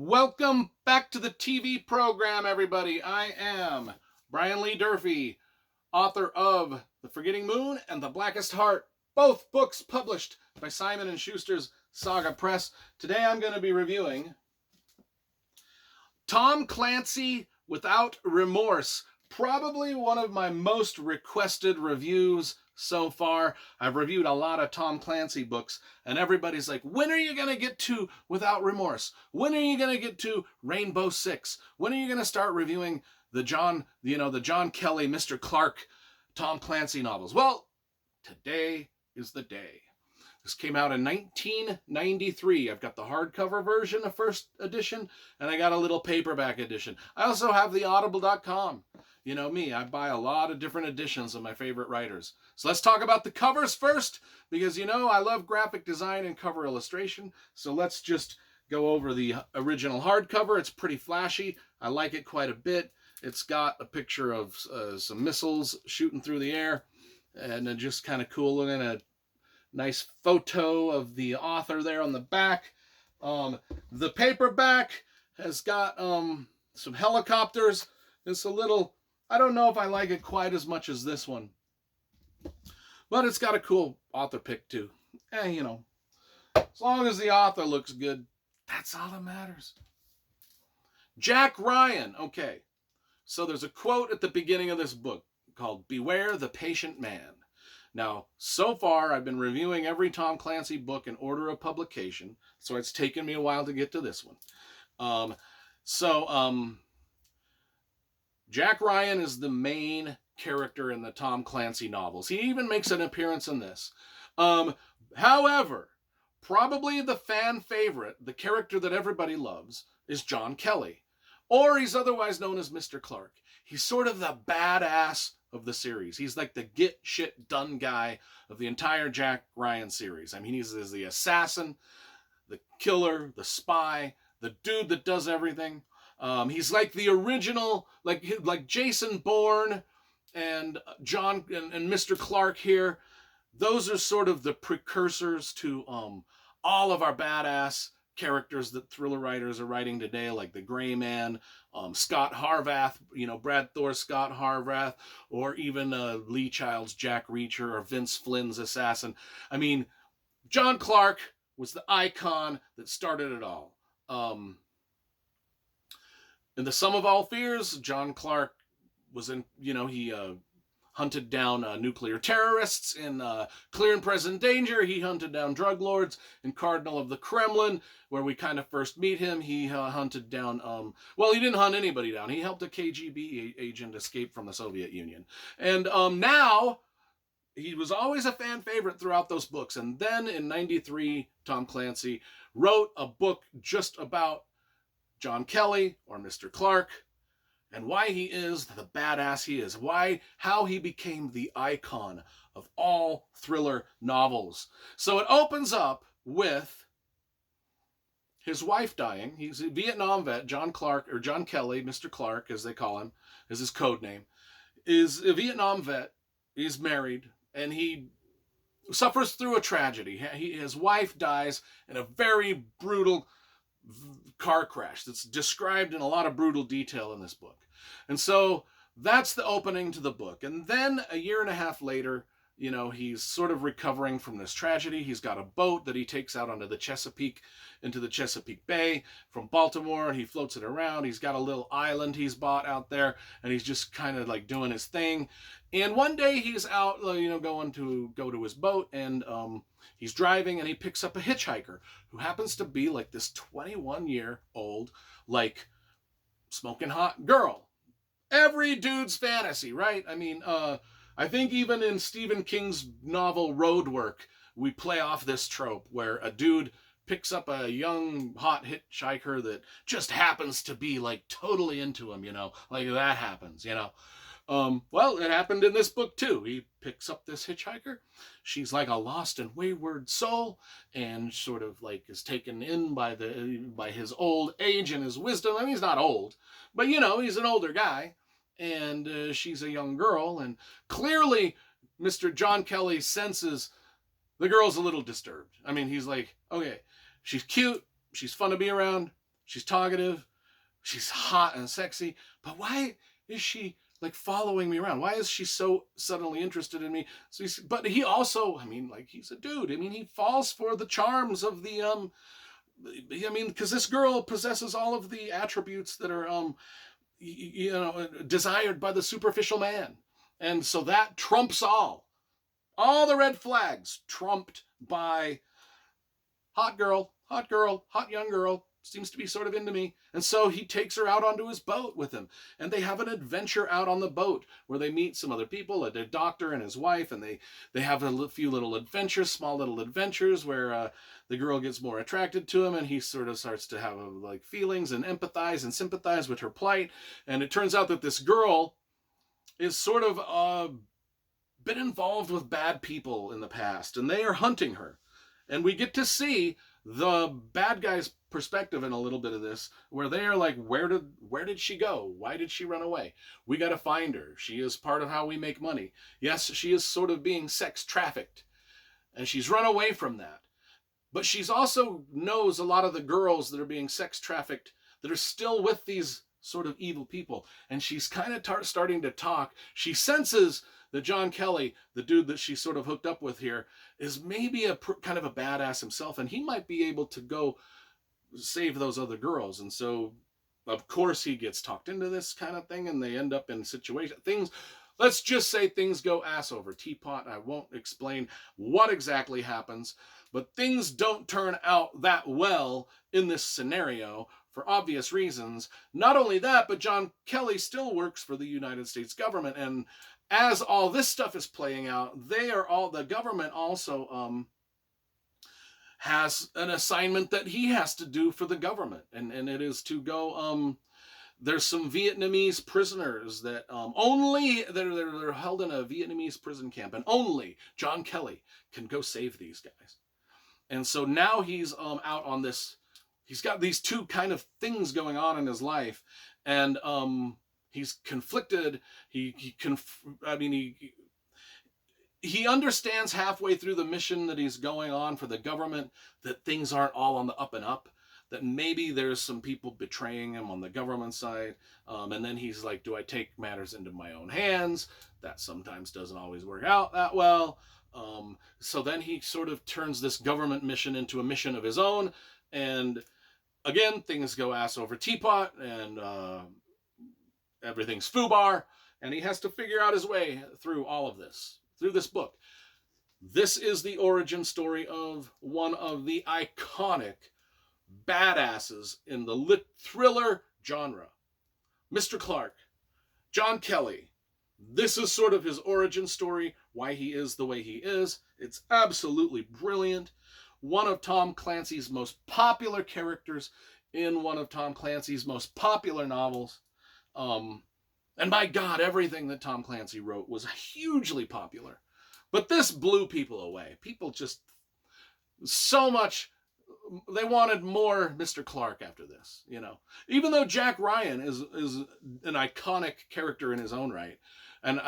Welcome back to the TV program, everybody. I am Brian Lee Durfee, author of The Forgetting Moon and The Blackest Heart, both books published by Simon & Schuster's Saga Press. Today I'm going to be reviewing Tom Clancy, Without Remorse, probably one of my most requested reviews so far. I've reviewed a lot of Tom Clancy books, and everybody's like, when are you going to get to Without Remorse? When are you going to get to Rainbow Six? When are you going to start reviewing the John Kelly, Mr. Clark, Tom Clancy novels? Well, today is the day. This came out in 1993. I've got the hardcover version, the first edition, and I got a little paperback edition. I also have the audible.com. You know me, I buy a lot of different editions of my favorite writers. So let's talk about the covers first, because I love graphic design and cover illustration. So let's just go over the original hardcover. It's pretty flashy. I like it quite a bit. It's got a picture of some missiles shooting through the air, and just kind of cool looking. A nice photo of the author there on the back. The paperback has got some helicopters. It's a little, I don't know if I like it quite as much as this one, but it's got a cool author pick too. As long as the author looks good, that's all that matters. Jack Ryan. Okay, so there's a quote at the beginning of this book called "Beware the Patient Man." Now, so far, I've been reviewing every Tom Clancy book in order of publication, so it's taken me a while to get to this one. Jack Ryan is the main character in the Tom Clancy novels. He even makes an appearance in this. However, probably the fan favorite, the character that everybody loves, is John Kelly, or he's otherwise known as Mr. Clark. He's sort of the badass of the series. He's like the get shit done guy of the entire Jack Ryan series. I mean, he's the assassin, the killer, the spy, the dude that does everything. He's like the original, like Jason Bourne and John and Mr. Clark here. Those are sort of the precursors to all of our badass characters that thriller writers are writing today, like the Gray Man, Scott Harvath, Brad Thor's Scott Harvath, or even Lee Child's Jack Reacher, or Vince Flynn's Assassin. I mean, John Clark was the icon that started it all. In The Sum of All Fears, John Clark was in, he hunted down nuclear terrorists. In Clear and Present Danger, he hunted down drug lords. In Cardinal of the Kremlin, where we kind of first meet him, he hunted down, he didn't hunt anybody down. He helped a KGB agent escape from the Soviet Union. And now, he was always a fan favorite throughout those books. And then in 93, Tom Clancy wrote a book just about John Kelly, or Mr. Clark, and why he is the badass he is, how he became the icon of all thriller novels. So it opens up with his wife dying. He's a Vietnam vet. John Clark, or John Kelly, Mr. Clark, as they call him, is his code name, is a Vietnam vet. He's married, and he suffers through a tragedy. His wife dies in a very brutal car crash that's described in a lot of brutal detail in this book. And so that's the opening to the book. And then a year and a half later, he's sort of recovering from this tragedy. He's got a boat that he takes out into the Chesapeake Bay from Baltimore. He floats it around. He's got a little island he's bought out there, and he's just kind of like doing his thing. And one day he's out, going to go to his boat, and he's driving, and he picks up a hitchhiker who happens to be like this 21-year-old, like smoking hot girl. Every dude's fantasy, right? I mean, I think even in Stephen King's novel Roadwork, we play off this trope where a dude picks up a young, hot hitchhiker that just happens to be like totally into him, like that happens, it happened in this book too. He picks up this hitchhiker. She's like a lost and wayward soul, and sort of like is taken in by his old age and his wisdom. I mean, he's not old, but he's an older guy, and she's a young girl, and clearly Mr. John Kelly senses the girl's a little disturbed. I mean, he's like, okay, she's cute, she's fun to be around, She's talkative. She's hot and sexy. But why is she like following me around? Why is she so suddenly interested in me? So but he also, I mean, like, he's a dude. I mean, he falls for the charms of the I mean, because this girl possesses all of the attributes that are desired by the superficial man. And so that trumps all the red flags trumped by hot girl, hot young girl, seems to be sort of into me. And so he takes her out onto his boat with him. And they have an adventure out on the boat where they meet some other people, a doctor and his wife, and they have a few little adventures, small little adventures where the girl gets more attracted to him, and he sort of starts to have like feelings and empathize and sympathize with her plight. And it turns out that this girl is sort of been involved with bad people in the past, and they are hunting her. And we get to see the bad guy's perspective in a little bit of this, where they are like, where did she go? Why did she run away? We got to find her. She is part of how we make money. Yes, she is sort of being sex trafficked, and she's run away from that. But she's also knows a lot of the girls that are being sex trafficked that are still with these sort of evil people. And she's kind of starting to talk. She senses that John Kelly, the dude that she sort of hooked up with here, is maybe a kind of a badass himself, and he might be able to go save those other girls. And so, of course, he gets talked into this kind of thing, and they end up in things. Let's just say things go ass over teapot. I won't explain what exactly happens, but things don't turn out that well in this scenario for obvious reasons. Not only that, but John Kelly still works for the United States government, and as all this stuff is playing out, the government also has an assignment that he has to do for the government, and it is to go. There's some Vietnamese prisoners that they're held in a Vietnamese prison camp, and only John Kelly can go save these guys. And so now he's out on this. He's got these two kind of things going on in his life, and he's conflicted. He understands halfway through the mission that he's going on for the government that things aren't all on the up and up, that maybe there's some people betraying him on the government side. And then he's like, do I take matters into my own hands? That sometimes doesn't always work out that well. So then he sort of turns this government mission into a mission of his own. And again, things go ass over teapot, and everything's foobar. And he has to figure out his way through all of this, through this book. This is the origin story of one of the iconic badasses in the lit thriller genre, Mr. Clark, John Kelly. This is sort of his origin story, why he is the way he is. It's absolutely brilliant. One of Tom Clancy's most popular characters in one of Tom Clancy's most popular novels. And by God, everything that Tom Clancy wrote was hugely popular. But this blew people away. People just so much, they wanted more Mr. Clark after this, you know. Even though Jack Ryan is an iconic character in his own right, and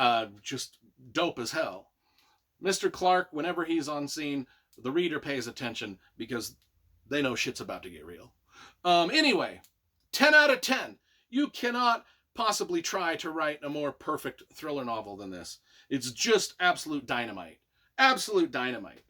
just dope as hell, Mr. Clark, whenever he's on scene, the reader pays attention because they know shit's about to get real. Anyway, 10 out of 10. You cannot possibly try to write a more perfect thriller novel than this. It's just absolute dynamite. Absolute dynamite.